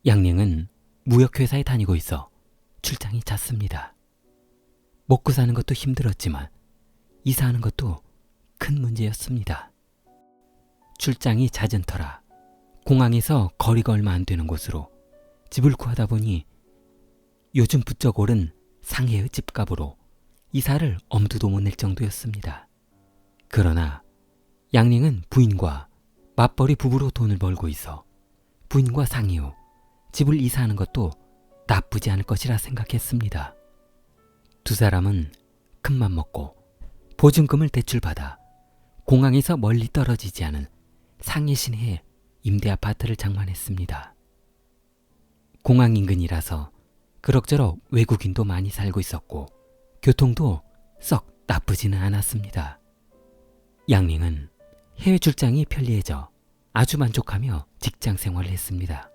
양냉은 무역회사에 다니고 있어 출장이 잦습니다. 먹고 사는 것도 힘들었지만 이사하는 것도 큰 문제였습니다. 출장이 잦은 터라 공항에서 거리가 얼마 안 되는 곳으로 집을 구하다 보니 요즘 부쩍 오른 상해의 집값으로 이사를 엄두도 못 낼 정도였습니다. 그러나 양냉은 부인과 맞벌이 부부로 돈을 벌고 있어 부인과 상의 후 집을 이사하는 것도 나쁘지 않을 것이라 생각했습니다. 두 사람은 큰맘 먹고 보증금을 대출받아 공항에서 멀리 떨어지지 않은 상해 시내에 임대 아파트를 장만했습니다. 공항 인근이라서 그럭저럭 외국인도 많이 살고 있었고 교통도 썩 나쁘지는 않았습니다. 양냉은 해외 출장이 편리해져 아주 만족하며 직장 생활을 했습니다.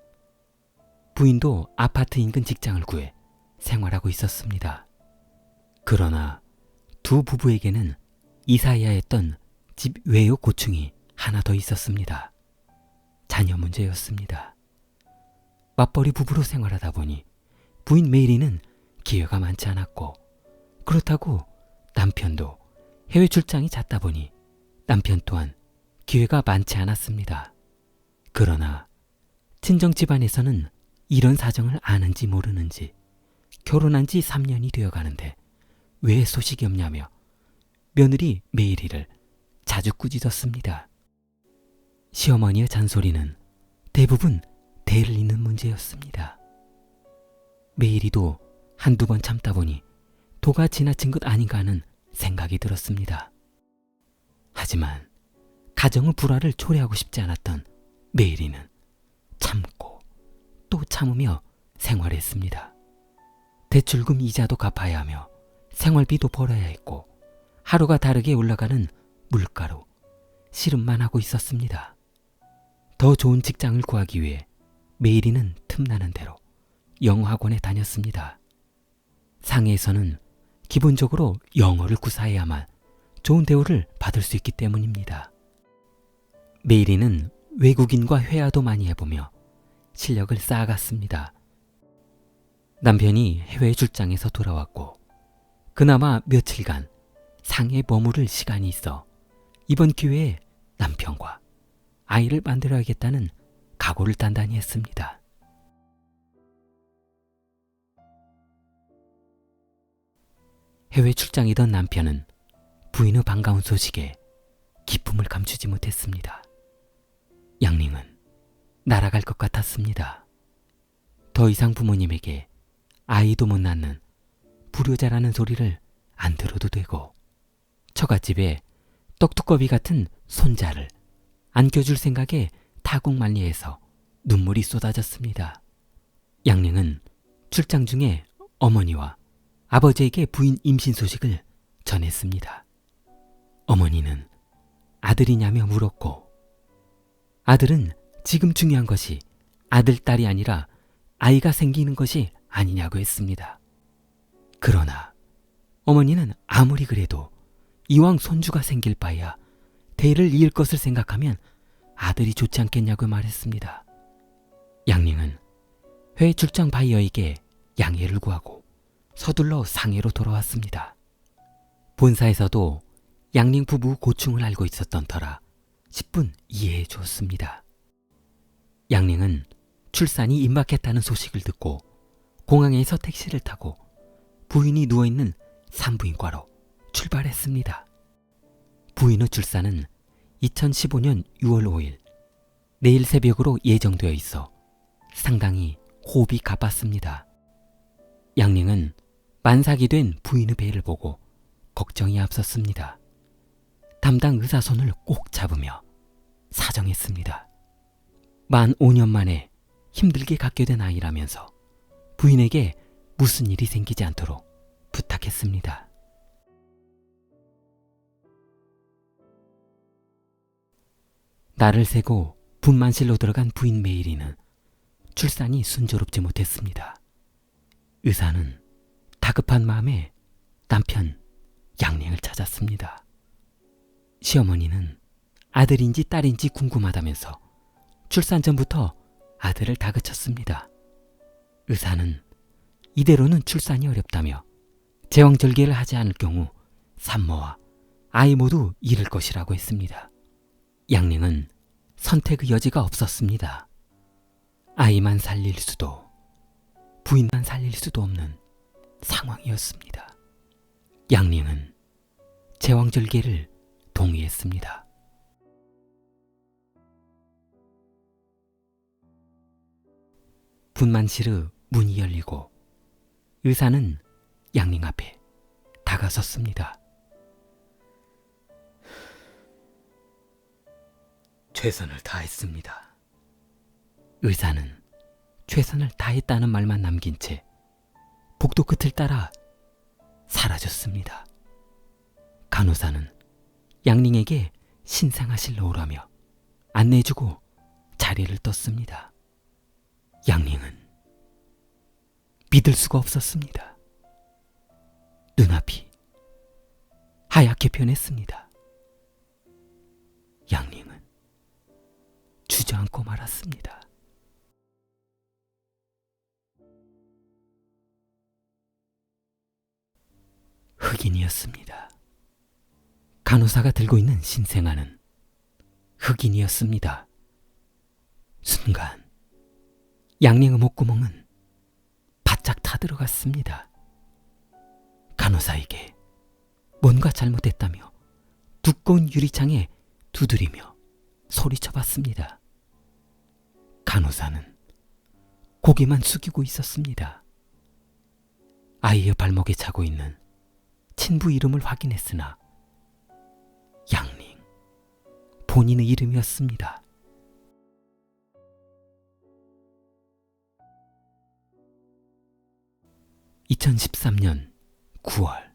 부인도 아파트 인근 직장을 구해 생활하고 있었습니다. 그러나 두 부부에게는 이사해야 했던 집 외의 고충이 하나 더 있었습니다. 자녀 문제였습니다. 맞벌이 부부로 생활하다 보니 부인 메이리는 기회가 많지 않았고 그렇다고 남편도 해외 출장이 잦다 보니 남편 또한 기회가 많지 않았습니다. 그러나 친정 집안에서는 이런 사정을 아는지 모르는지 결혼한 지 3년이 되어가는데 왜 소식이 없냐며 며느리 메이리를 자주 꾸짖었습니다. 시어머니의 잔소리는 대부분 대를 잇는 문제였습니다. 메이리도 한두 번 참다 보니 도가 지나친 것 아닌가 하는 생각이 들었습니다. 하지만 가정의 불화를 초래하고 싶지 않았던 메이리는 참고 또 참으며 생활했습니다. 대출금 이자도 갚아야 하며 생활비도 벌어야 했고 하루가 다르게 올라가는 물가로 씨름만 하고 있었습니다. 더 좋은 직장을 구하기 위해 메이리는 틈나는 대로 영어학원에 다녔습니다. 상해에서는 기본적으로 영어를 구사해야만 좋은 대우를 받을 수 있기 때문입니다. 메이리는 외국인과 회화도 많이 해보며 실력을 쌓아갔습니다. 남편이 해외 출장에서 돌아왔고 그나마 며칠간 상해에 머무를 시간이 있어 이번 기회에 남편과 아이를 만들어야겠다는 각오를 단단히 했습니다. 해외 출장이던 남편은 부인의 반가운 소식에 기쁨을 감추지 못했습니다. 양냉은 날아갈 것 같았습니다. 더 이상 부모님에게 아이도 못 낳는 불효자라는 소리를 안 들어도 되고 처갓집에 떡두꺼비 같은 손자를 안겨줄 생각에 타국만리해서 눈물이 쏟아졌습니다. 양냉은 출장 중에 어머니와 아버지에게 부인 임신 소식을 전했습니다. 어머니는 아들이냐며 물었고 아들은 지금 중요한 것이 아들, 딸이 아니라 아이가 생기는 것이 아니냐고 했습니다. 그러나 어머니는 아무리 그래도 이왕 손주가 생길 바에야 대를 이을 것을 생각하면 아들이 좋지 않겠냐고 말했습니다. 양냉은 해외 출장 바이어에게 양해를 구하고 서둘러 상해로 돌아왔습니다. 본사에서도 양냉 부부 고충을 알고 있었던 터라 10분 이해해 주었습니다. 양냉은 출산이 임박했다는 소식을 듣고 공항에서 택시를 타고 부인이 누워있는 산부인과로 출발했습니다. 부인의 출산은 2015년 6월 5일 내일 새벽으로 예정되어 있어 상당히 호흡이 가빴습니다. 양냉은 만삭이 된 부인의 배를 보고 걱정이 앞섰습니다. 담당 의사 손을 꼭 잡으며 사정했습니다. 만 5년 만에 힘들게 갖게 된 아이라면서 부인에게 무슨 일이 생기지 않도록 부탁했습니다. 날을 새고 분만실로 들어간 부인 메이리는 출산이 순조롭지 못했습니다. 의사는 다급한 마음에 남편 양냉을 찾았습니다. 시어머니는 아들인지 딸인지 궁금하다면서 출산 전부터 아들을 다그쳤습니다. 의사는 이대로는 출산이 어렵다며 제왕절개를 하지 않을 경우 산모와 아이 모두 잃을 것이라고 했습니다. 양릉은 선택의 여지가 없었습니다. 아이만 살릴 수도 부인만 살릴 수도 없는 상황이었습니다. 양릉은 제왕절개를 동의했습니다. 분만실의 문이 열리고 의사는 양릉 앞에 다가섰습니다. 최선을 다했습니다. 의사는 최선을 다했다는 말만 남긴 채 복도 끝을 따라 사라졌습니다. 간호사는 양릉에게 신생아실로 오라며 안내해주고 자리를 떴습니다. 양릉은 믿을 수가 없었습니다. 눈앞이 하얗게 변했습니다. 양릉은 주저앉고 말았습니다. 흑인이었습니다. 간호사가 들고 있는 신생아는 흑인이었습니다. 순간 양릉의 목구멍은 바짝 타들어갔습니다. 간호사에게 뭔가 잘못했다며 두꺼운 유리창에 두드리며 소리쳐봤습니다. 간호사는 고개만 숙이고 있었습니다. 아이의 발목에 차고 있는 친부 이름을 확인했으나 양릉, 본인의 이름이었습니다. (2013년 9월)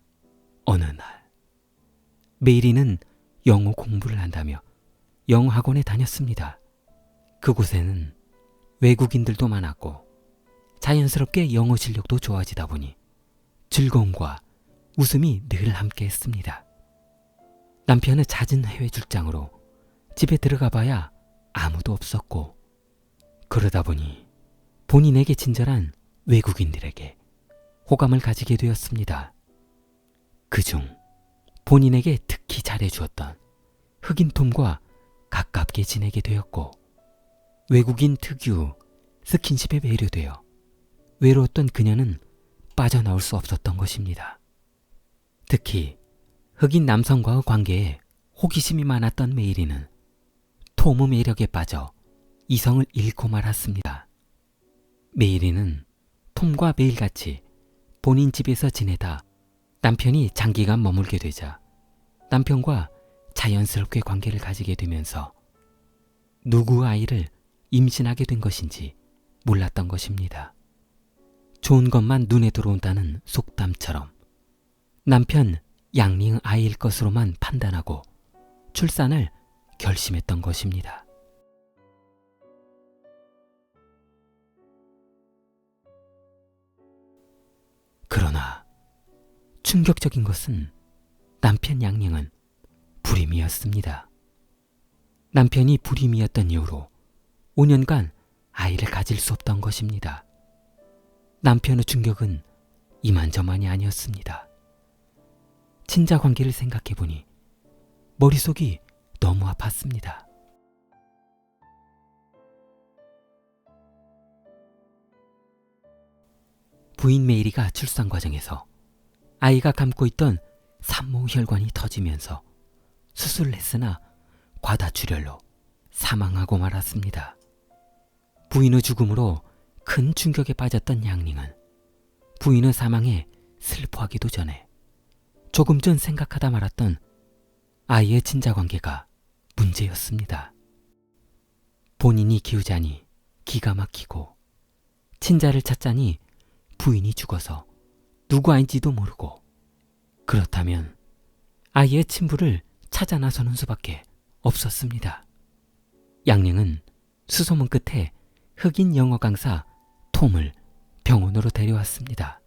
어느 날 메이리는 영어 공부를 한다며 영어 학원에 다녔습니다. 그곳에는 외국인들도 많았고 자연스럽게 영어 실력도 좋아지다 보니 즐거움과 웃음이 늘 함께했습니다. 남편의 잦은 해외 출장으로 집에 들어가 봐야 아무도 없었고 그러다 보니 본인에게 친절한 외국인들에게 호감을 가지게 되었습니다. 그중 본인에게 특히 잘해주었던 흑인 톰과 가깝게 지내게 되었고 외국인 특유 스킨십에 매료되어 외로웠던 그녀는 빠져나올 수 없었던 것입니다. 특히 흑인 남성과의 관계에 호기심이 많았던 메이리는 톰의 매력에 빠져 이성을 잃고 말았습니다. 메이리는 톰과 매일같이 본인 집에서 지내다 남편이 장기간 머물게 되자 남편과 자연스럽게 관계를 가지게 되면서 누구 아이를 임신하게 된 것인지 몰랐던 것입니다. 좋은 것만 눈에 들어온다는 속담처럼 남편 양릉 아이일 것으로만 판단하고 출산을 결심했던 것입니다. 그러나 충격적인 것은 남편 양릉은 불임이었습니다. 남편이 불임이었던 이유로 5년간 아이를 가질 수 없던 것입니다. 남편의 충격은 이만저만이 아니었습니다. 친자 관계를 생각해보니 머릿속이 너무 아팠습니다. 부인 메이리가 출산 과정에서 아이가 감고 있던 산모 혈관이 터지면서 수술을 했으나 과다출혈로 사망하고 말았습니다. 부인의 죽음으로 큰 충격에 빠졌던 양릉은 부인의 사망에 슬퍼하기도 전에 조금 전 생각하다 말았던 아이의 친자 관계가 문제였습니다. 본인이 키우자니 기가 막히고 친자를 찾자니 부인이 죽어서 누구 아인지도 모르고 그렇다면 아이의 친부를 찾아 나서는 수밖에 없었습니다. 양릉은 수소문 끝에 흑인 영어 강사 톰을 병원으로 데려왔습니다.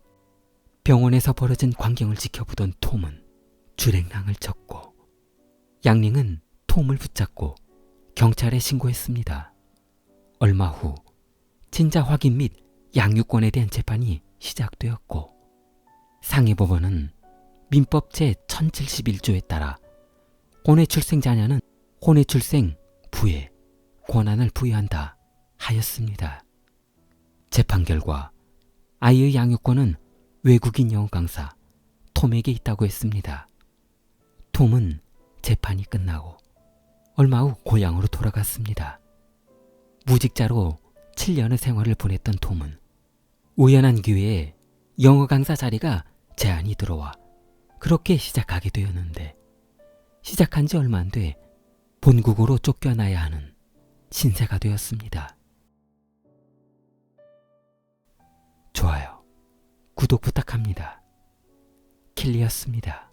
병원에서 벌어진 광경을 지켜보던 톰은 주랭랑을 쳤고 양릉은 톰을 붙잡고 경찰에 신고했습니다. 얼마 후 친자 확인 및 양육권에 대한 재판이 시작되었고 상해법원은 민법 제1071조에 따라 혼외출생 자녀는 혼외출생 부의 권한을 부여한다 하였습니다. 재판 결과 아이의 양육권은 외국인 영어 강사 톰에게 있다고 했습니다. 톰은 재판이 끝나고 얼마 후 고향으로 돌아갔습니다. 무직자로 7년의 생활을 보냈던 톰은 우연한 기회에 영어 강사 자리가 제안이 들어와 그렇게 시작하게 되었는데 시작한 지 얼마 안 돼 본국으로 쫓겨나야 하는 신세가 되었습니다. 좋아요, 구독 부탁합니다. 킬리였습니다.